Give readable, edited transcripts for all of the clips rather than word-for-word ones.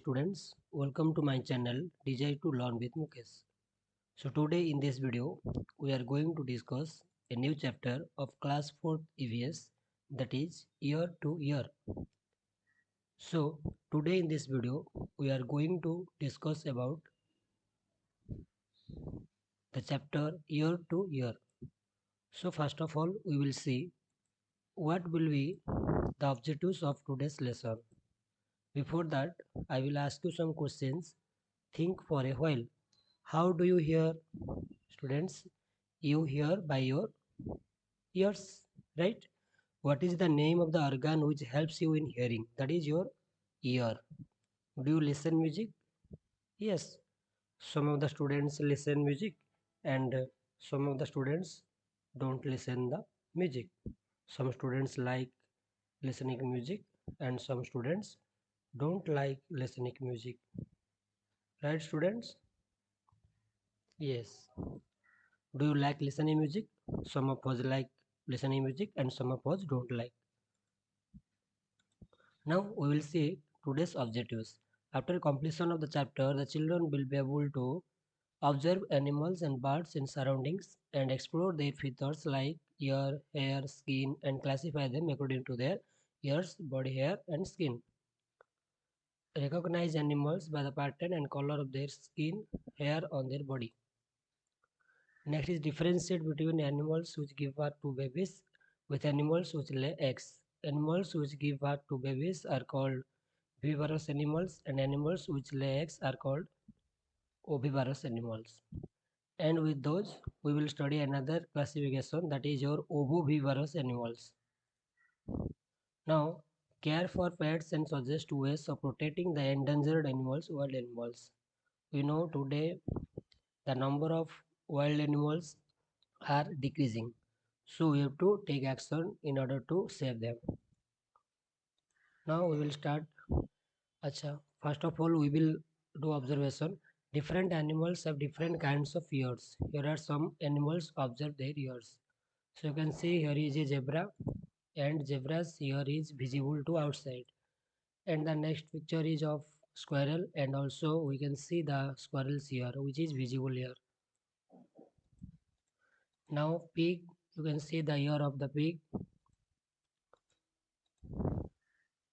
students, welcome to my channel Desire to Learn with Mukesh. So today in this video we are going to discuss a new chapter of class 4 EVS, that is year to year. So today in this video we are going to discuss about the chapter year to year. So first of all we will see what will be the objectives of today's lesson. Before that, I will ask you some questions. Think for a while. How do you hear? Students, you hear by your ears, right? What is the name of the organ which helps you in hearing? That is your ear. Do you listen music? Yes. Some of the students listen music and some of the students don't listen the music. Some students like listening music and some students don't like listening music. Right, students? Yes. Do you like listening music? Some of us like listening music and some of us don't like. Now we will see today's objectives. After completion of the chapter, the children will be able to observe animals and birds in surroundings and explore their features like ear, hair, skin and classify them according to their ears, body hair and skin. Recognize animals by the pattern and color of their skin, hair on their body. Next is differentiate between animals which give birth to babies with animals which lay eggs. Animals which give birth to babies are called viviparous animals and animals which lay eggs are called oviparous animals. And with those, we will study another classification, that is your ovoviviparous animals. Now, care for pets and suggest ways of protecting the endangered animals, wild animals. We know today the number of wild animals are decreasing. So we have to take action in order to save them. Now we will start. Acha, first of all we will do observation. Different animals have different kinds of ears. Here are some animals, observe their ears. So you can see here is a zebra and zebra's ear is visible to outside. And the next picture is of squirrel and also we can see the squirrel's ear which is visible here. Now pig, you can see the ear of the pig.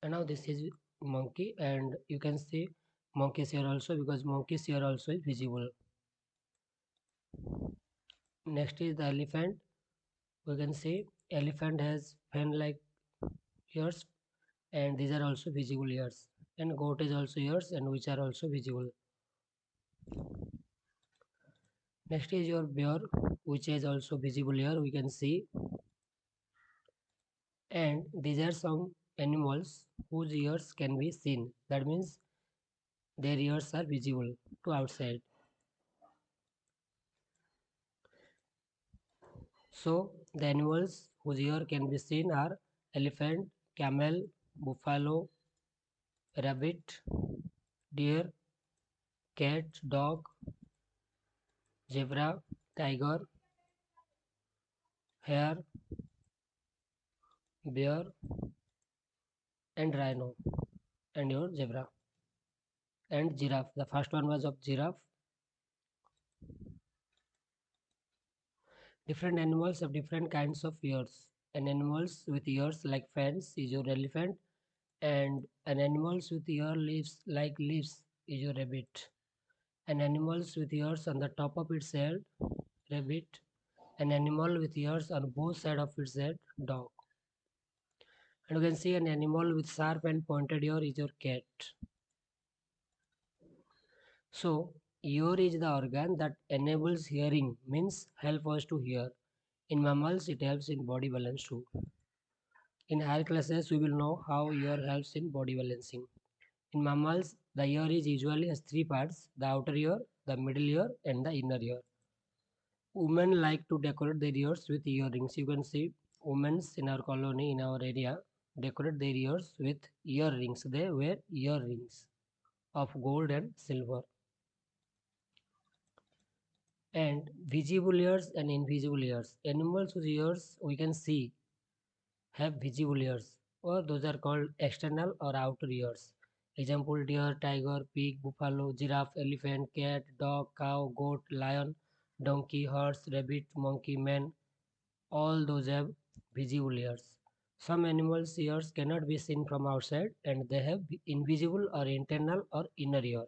And now this is monkey and you can see monkey's ear also because monkey's ear also is visible. Next is the elephant. We can see elephant has fan like ears and these are also visible ears, and goat is also ears and which are also visible. Next is your bear which is also visible here, we can see. And these are some animals whose ears can be seen, that means their ears are visible to outside. So the animals whose ear can be seen are elephant, camel, buffalo, rabbit, deer, cat, dog, zebra, tiger, hare, bear and rhino and your zebra and giraffe. The first one was of giraffe. Different animals have different kinds of ears. And animals with ears like fans is your elephant, and an animals with ear leaves like leaves is your rabbit. And animals with ears on the top of its head, rabbit. An animal with ears on both sides of its head, dog. And you can see an animal with sharp and pointed ear is your cat. So, ear is the organ that enables hearing, means help us to hear. In mammals, it helps in body balance too. In higher classes, we will know how ear helps in body balancing. In mammals, the ear is usually has three parts: the outer ear, the middle ear, and the inner ear. Women like to decorate their ears with earrings. You can see women in our colony, in our area, decorate their ears with earrings. They wear earrings of gold and silver. And visible ears and invisible ears. Animals whose ears we can see have visible ears, or those are called external or outer ears. Example: deer, tiger, pig, buffalo, giraffe, elephant, cat, dog, cow, goat, lion, donkey, horse, rabbit, monkey, man. All those have visible ears. Some animals' ears cannot be seen from outside and they have invisible or internal or inner ear.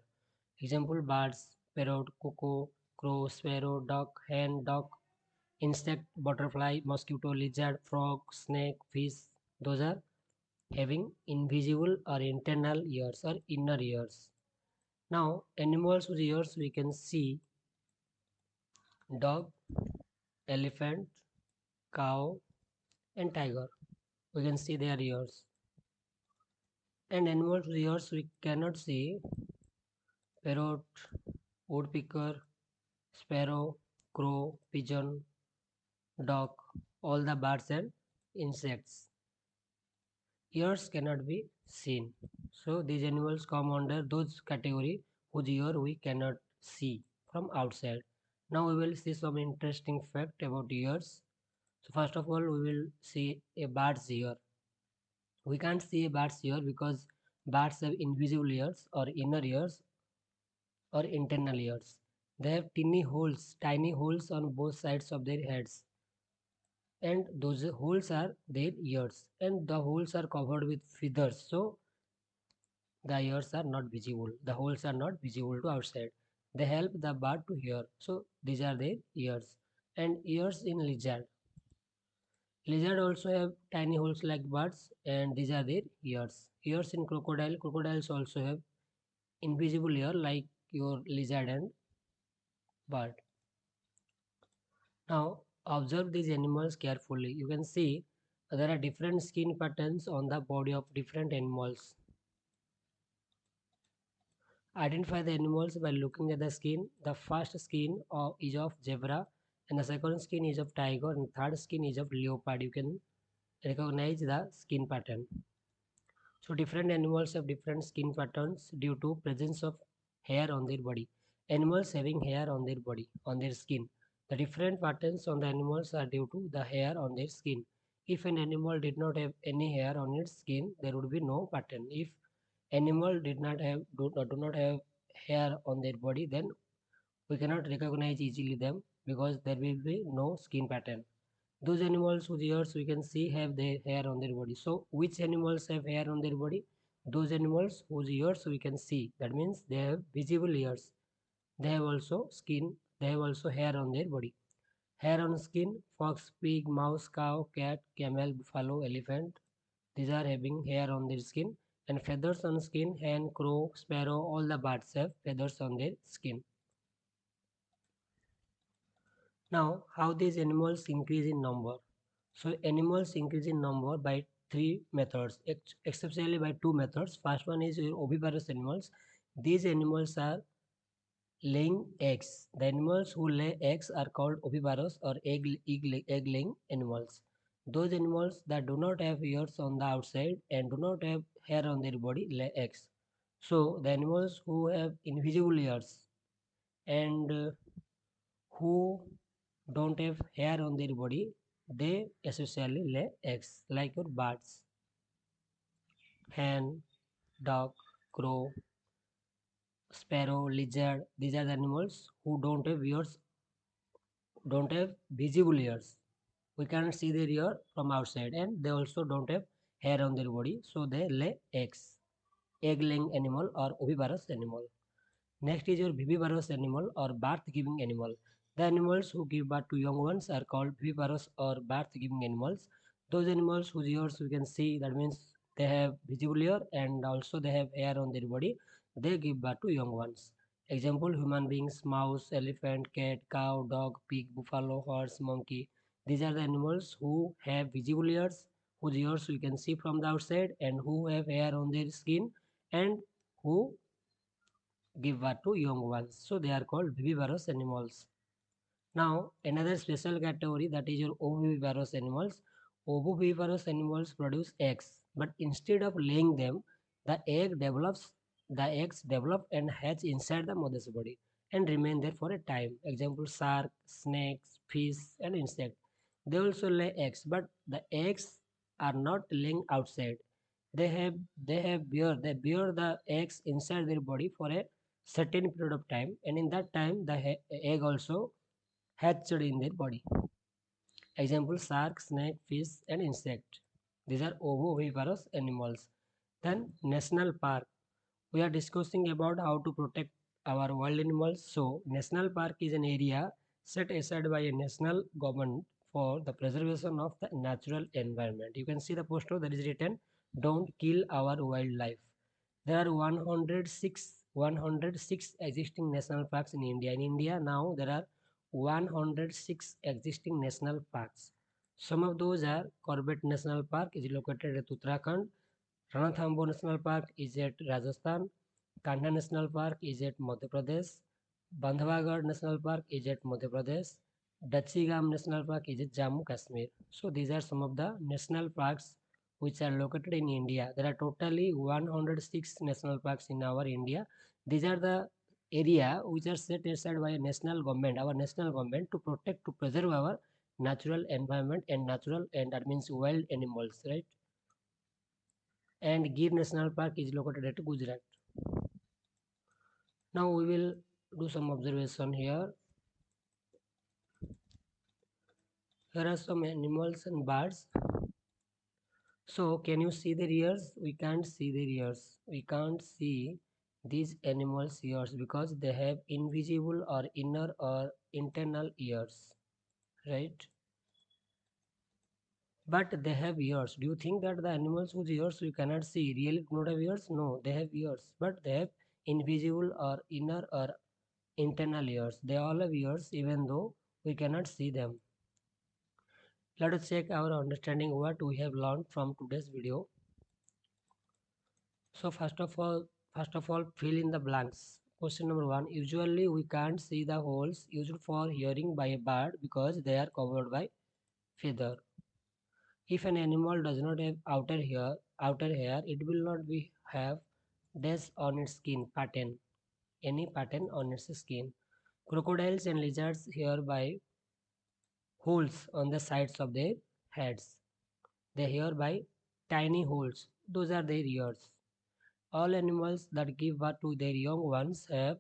Example: birds, parrot, cuckoo, crow, sparrow, duck, hen, duck, insect, butterfly, mosquito, lizard, frog, snake, fish. Those are having invisible or internal ears or inner ears. Now, animals with ears we can see: dog, elephant, cow, and tiger. We can see their ears. And animals with ears we cannot see: parrot, woodpecker, sparrow, crow, pigeon, duck, all the birds and insects. Ears cannot be seen. So these animals come under those category whose ear we cannot see from outside. Now we will see some interesting fact about ears. So first of all we will see a bird's ear. We can't see a bird's ear because birds have invisible ears or inner ears or internal ears. They have tiny holes on both sides of their heads, and those holes are their ears, and the holes are covered with feathers. So the ears are not visible. The holes are not visible to outside. They help the bird to hear. So these are their ears. And ears in lizard. Lizard also have tiny holes like birds, and these are their ears. Ears in crocodile. Crocodiles also have invisible ear like your lizard and bird. Now observe these animals carefully. You can see there are different skin patterns on the body of different animals. Identify the animals by looking at the skin. The first skin is of zebra, and the second skin is of tiger, and third skin is of leopard. You can recognize the skin pattern. So different animals have different skin patterns due to presence of hair on their body. Animals having hair on their body, on their skin. The different patterns on the animals are due to the hair on their skin. If an animal did not have any hair on its skin, there would be no pattern. If animal do not have hair on their body, then we cannot recognize easily them because there will be no skin pattern. Those animals whose ears we can see have their hair on their body. So which animals have hair on their body? Those animals whose ears we can see. That means they have visible ears. They have also skin. They have also hair on their body. Hair on skin: fox, pig, mouse, cow, cat, camel, buffalo, elephant. These are having hair on their skin. And feathers on skin: hen, crow, sparrow. All the birds have feathers on their skin. Now, how these animals increase in number? So, animals increase in number by three methods, exceptionally by two methods. First one is your oviparous animals. These animals are laying eggs. The animals who lay eggs are called oviparous or egg laying animals. Those animals that do not have ears on the outside and do not have hair on their body lay eggs. So, the animals who have invisible ears and who don't have hair on their body, they essentially lay eggs like your birds, hen, duck, crow, sparrow, lizard. These are the animals who don't have ears, don't have visible ears. We cannot see their ear from outside, and they also don't have hair on their body, so they lay eggs. Egg-laying animal or oviparous animal. Next is your viviparous animal or birth-giving animal. The animals who give birth to young ones are called viviparous or birth-giving animals. Those animals whose ears we can see, that means they have visible ear and also they have hair on their body, they give birth to young ones. Example: human beings, mouse, elephant, cat, cow, dog, pig, buffalo, horse, monkey. These are the animals who have visible ears, whose ears we can see from the outside and who have hair on their skin and who give birth to young ones. So they are called viviparous animals. Now another special category, that is your oviparous animals. Oviparous animals produce eggs, but instead of laying them, the eggs develop and hatch inside the mother's body and remain there for a time. Example: shark, snakes, fish, and insect. They also lay eggs, but the eggs are not laying outside. they bear the eggs inside their body for a certain period of time, and in that time the egg also hatched in their body. Example: shark, snake, fish, and insect. These are ovoviviparous animals. Then national park. We are discussing about how to protect our wild animals. So national park is an area set aside by a national government for the preservation of the natural environment. You can see the poster that is written, "Don't kill our wildlife." There are 106 existing national parks in India. In India now there are 106 existing national parks. Some of those are Corbett National Park is located at Uttarakhand. Ranthambore National Park is at Rajasthan. Kanha National Park is at Madhya Pradesh. Bandhavgarh National Park is at Madhya Pradesh. Dachigam National Park is at Jammu Kashmir. So these are some of the national parks which are located in India. There are totally 106 national parks in our India. These are the area which are set aside by a national government, our national government, to protect, to preserve our natural environment and natural, and that means wild animals, right? And Gir National Park is located at Gujarat. Now we will do some observation here. Here are some animals and birds. So can you see their ears? We can't see their ears. We can't see these animals' ears because they have invisible or inner or internal ears, right? But they have ears. Do you think that the animals whose ears we cannot see really do not have ears? No, they have ears, but they have invisible or inner or internal ears. They all have ears even though we cannot see them. Let us check our understanding what we have learned from today's video. So first of all, fill in the blanks. Question number 1. Usually we can't see the holes used for hearing by a bird because they are covered by feather. If an animal does not have outer hair, it will not be have dash on its skin pattern, any pattern on its skin. Crocodiles and lizards hear by holes on the sides of their heads. They hear by tiny holes. Those are their ears. All animals that give birth to their young ones have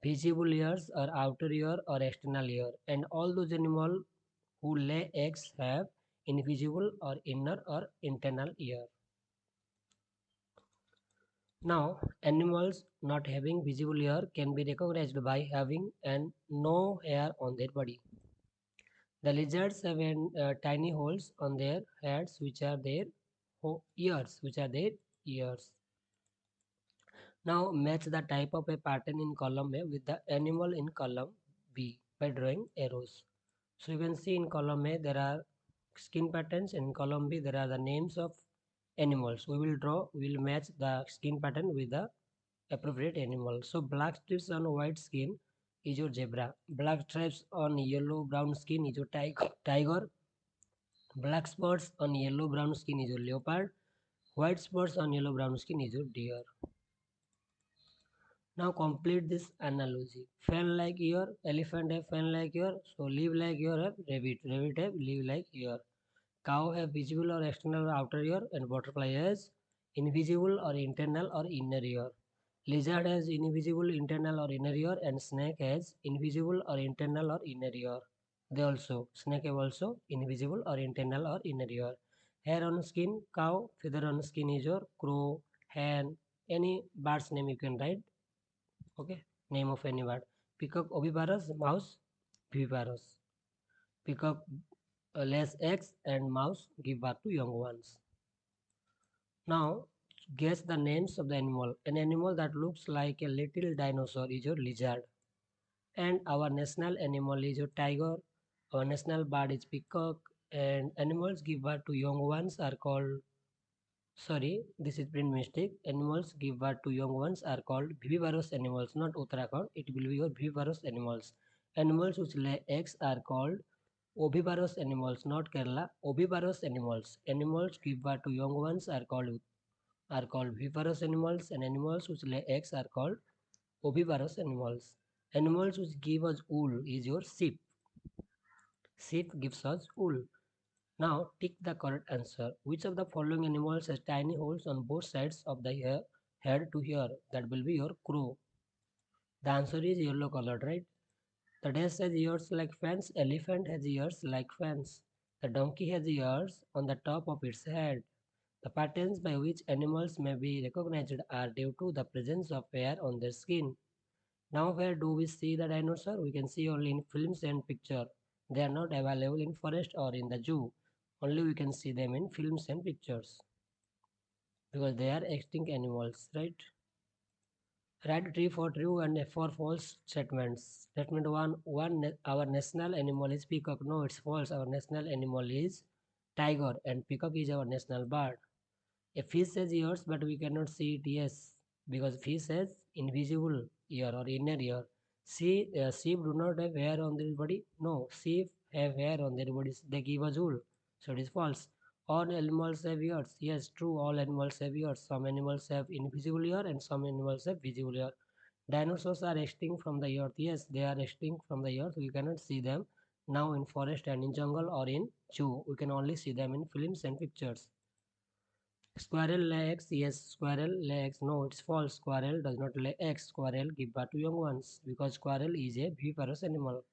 visible ears or outer ear or external ear, and all those animals who lay eggs have invisible or inner or internal ear. Now, animals not having visible ear can be recognized by having an no hair on their body. The lizards have tiny holes on their heads, which are their ears. Now match the type of a pattern in column A with the animal in column B by drawing arrows. So you can see in column A there are skin patterns, and in column B there are the names of animals. We will match the skin pattern with the appropriate animal. So black stripes on white skin is your zebra. Black stripes on yellow brown skin is your tiger. Black spots on yellow brown skin is your leopard. White spots on yellow brown skin is your deer. Now complete this analogy. Fan like ear, elephant have fan like ear. So leaf like ear have rabbit. Rabbit have leaf like ear. Cow have visible or external outer ear, and butterfly has invisible or internal or inner ear. Lizard has invisible internal or inner ear, and snake has invisible or internal or inner ear. Snake have also invisible or internal or inner ear. Hair on skin, cow. Feather on skin is your crow, hen, any bird's name you can write. Okay, name of any bird. Peacock oviparous, mouse viviparous. Peacock lays eggs and mouse give birth to young ones. Now guess the names of the animal. An animal that looks like a little dinosaur is your lizard. And our national animal is your tiger. Our national bird is peacock. And animals give birth to young ones are called, sorry, this is print mistake. Animals give birth to young ones are called viviparous animals, not Uttarakhand. It will be your viviparous animals. Animals which lay eggs are called oviparous animals, not Kerala. Oviparous animals. Animals give birth to young ones are called viviparous animals, and animals which lay eggs are called oviparous animals. Animals which give us wool is your sheep. Sheep gives us wool. Now tick the correct answer. Which of the following animals has tiny holes on both sides of the head to hear? That will be your crow. The answer is yellow colored, right? The deer has ears like fans. Elephant has ears like fans. The donkey has ears on the top of its head. The patterns by which animals may be recognized are due to the presence of hair on their skin. Now, where do we see the dinosaur? We can see only in films and picture. They are not available in forest or in the zoo. Only we can see them in films and pictures because they are extinct animals, right? Write true for true and for false statements. Statement one, our national animal is peacock. No, it's false. Our national animal is tiger and peacock is our national bird. A fish has ears, but we cannot see it. Yes, because fish has invisible ear or inner ear. Sheep do not have hair on their body. No, sheep have hair on their bodies. They give us wool. So it is false. All animals have ears. Yes, true. All animals have ears. Some animals have invisible ear and some animals have visible ear. Dinosaurs are extinct from the earth. Yes, they are extinct from the earth. We cannot see them now in forest and in jungle or in zoo. We can only see them in films and pictures. Squirrel lay eggs. Yes, squirrel lay eggs. No, it's false. Squirrel does not lay eggs. Squirrel give birth to young ones because squirrel is a viviparous animal.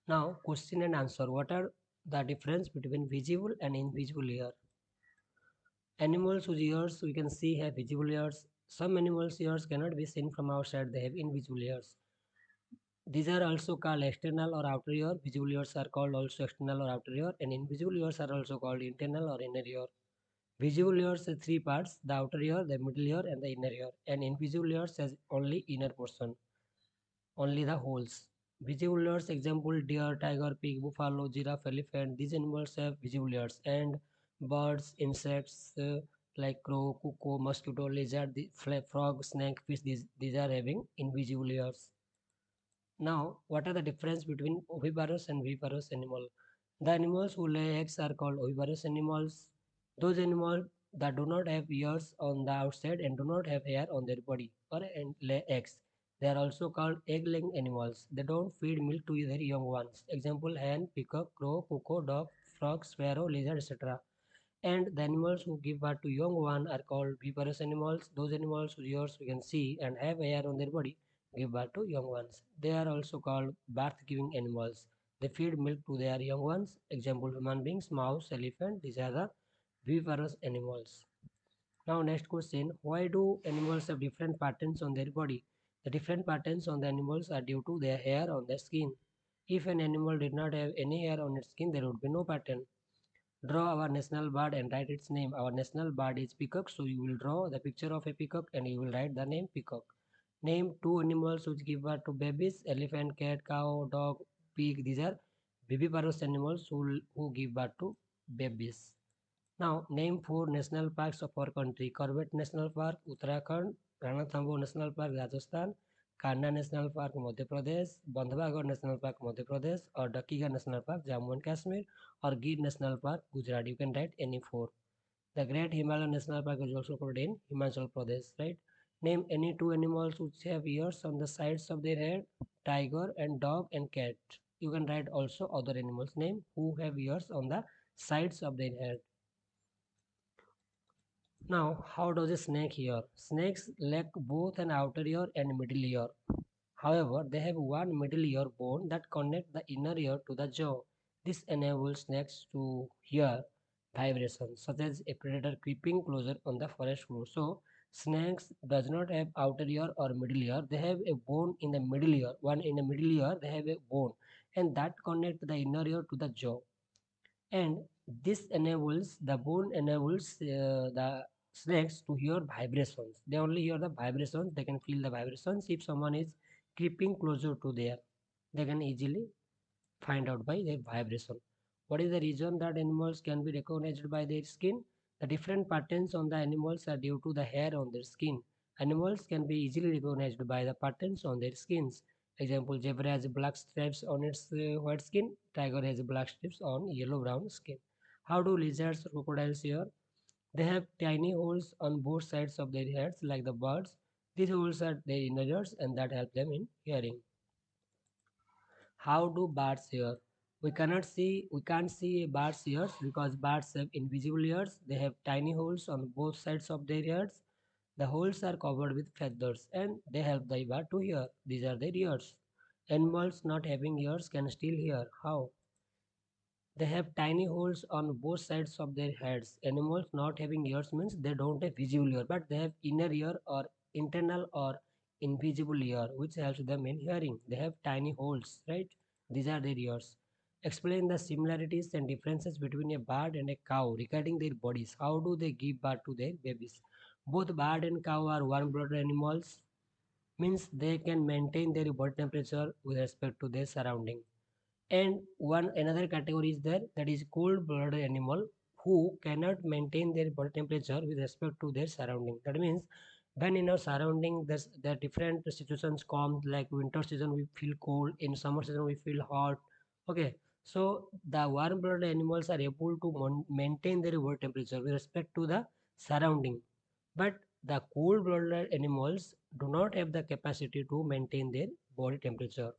Now, question and answer. What are the difference between visible and invisible ear? Animals whose ears we can see have visible ears. Some animals' ears cannot be seen from outside. They have invisible ears. These are also called external or outer ear. Visible ears are called also external or outer ear, and invisible ears are also called internal or inner ear. Visible ears has three parts: the outer ear, the middle ear, and the inner ear. And invisible ears has only inner portion, only the holes. Visible ears, example deer, tiger, pig, buffalo, giraffe, elephant. These animals have visible ears. And birds, insects like crow, cuckoo, mosquito, lizard, frog, snake, fish. These are having invisible ears. Now, what are the difference between oviparous and viviparous animal? The animals who lay eggs are called oviparous animals. Those animals that do not have ears on the outside and do not have hair on their body or and lay eggs. They are also called egg-laying animals. They don't feed milk to their young ones. Example: hen, peacock, crow, cuckoo, dog, frog, sparrow, lizard, etc. And the animals who give birth to young one are called viviparous animals. Those animals whose ears we can see and have hair on their body give birth to young ones. They are also called birth-giving animals. They feed milk to their young ones. Example: human beings, mouse, elephant. These are the viviparous animals. Now next question, why do animals have different patterns on their body? The different patterns on the animals are due to their hair on their skin. If an animal did not have any hair on its skin, there would be no pattern. Draw our national bird and write its name. Our national bird is peacock, so you will draw the picture of a peacock and you will write the name peacock. Name two animals which give birth to babies: elephant, cat, cow, dog, pig. These are viviparous animals who give birth to babies. Now, name four national parks of our country: Corbett National Park, Uttarakhand; Ranthambore National Park, Rajasthan; Kanha National Park, Madhya Pradesh; Bandhavgarh National Park, Madhya Pradesh; or Dakhiga National Park, Jammu and Kashmir; or Gir National Park, Gujarat. You can write any four. The Great Himalayan National Park is also called in Himachal Pradesh, right? Name any two animals which have ears on the sides of their head: tiger and dog and cat. You can write also other animals' name who have ears on the sides of their head. Now, how does a snake hear? Snakes lack both an outer ear and middle ear. However, they have one middle ear bone that connects the inner ear to the jaw. This enables snakes to hear vibrations, such as a predator creeping closer on the forest floor. So, snakes does not have outer ear or middle ear. They have a bone in the middle ear. One in the middle ear, they have a bone, and that connects the inner ear to the jaw, and this enables the bone enables the snakes to hear vibrations. They only hear the vibrations. They can feel the vibrations. If someone is creeping closer to there, they can easily find out by their vibration. What is the reason that animals can be recognized by their skin? The different patterns on the animals are due to the hair on their skin. Animals can be easily recognized by the patterns on their skins. Example: zebra has black stripes on its white skin. Tiger has black stripes on yellow-brown skin. How do lizards or crocodiles hear? They have tiny holes on both sides of their heads like the birds. These holes are their inner ears and that help them in hearing. How do birds hear? We can't see birds' ears because birds have invisible ears. They have tiny holes on both sides of their ears. The holes are covered with feathers and they help the bird to hear. These are their ears. Animals not having ears can still hear. How? They have tiny holes on both sides of their heads. Animals not having ears means they don't have visible ear, but they have inner ear or internal or invisible ear, which helps them in hearing. They have tiny holes, right? These are their ears. Explain the similarities and differences between a bird and a cow regarding their bodies. How do they give birth to their babies? Both bird and cow are warm-blooded animals, means they can maintain their body temperature with respect to their surrounding. And one another category is there, that is cold-blooded animal who cannot maintain their body temperature with respect to their surrounding. That means when in our surrounding there different situations come, like winter season we feel cold, in summer season we feel hot. Okay, so the warm-blooded animals are able to maintain their body temperature with respect to the surrounding, but the cold-blooded animals do not have the capacity to maintain their body temperature.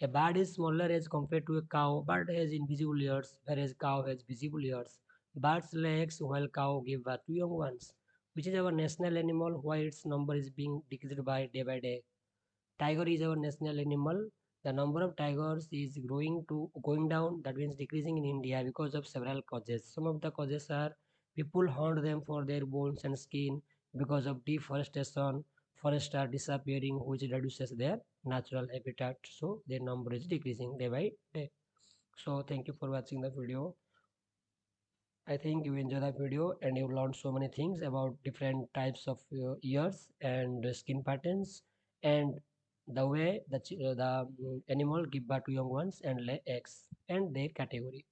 A bird is smaller as compared to a cow. Bird has invisible ears, whereas cow has visible ears. Birds lay eggs while cow give birth to young ones. Which is our national animal? Why its number is being decreased by day? Tiger is our national animal. The number of tigers is going down. That means decreasing in India because of several causes. Some of the causes are people hunt them for their bones and skin. Because of deforestation, forests are disappearing, which reduces their natural habitat. So their number is decreasing day by day. So thank you for watching the video. I think you enjoy the video and you learned so many things about different types of ears and skin patterns and the way the animal give birth to young ones and lay eggs and their category.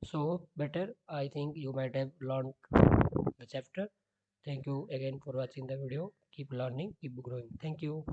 So better, I think you might have learned the chapter. Thank you again for watching the video. Keep learning, keep growing. Thank you.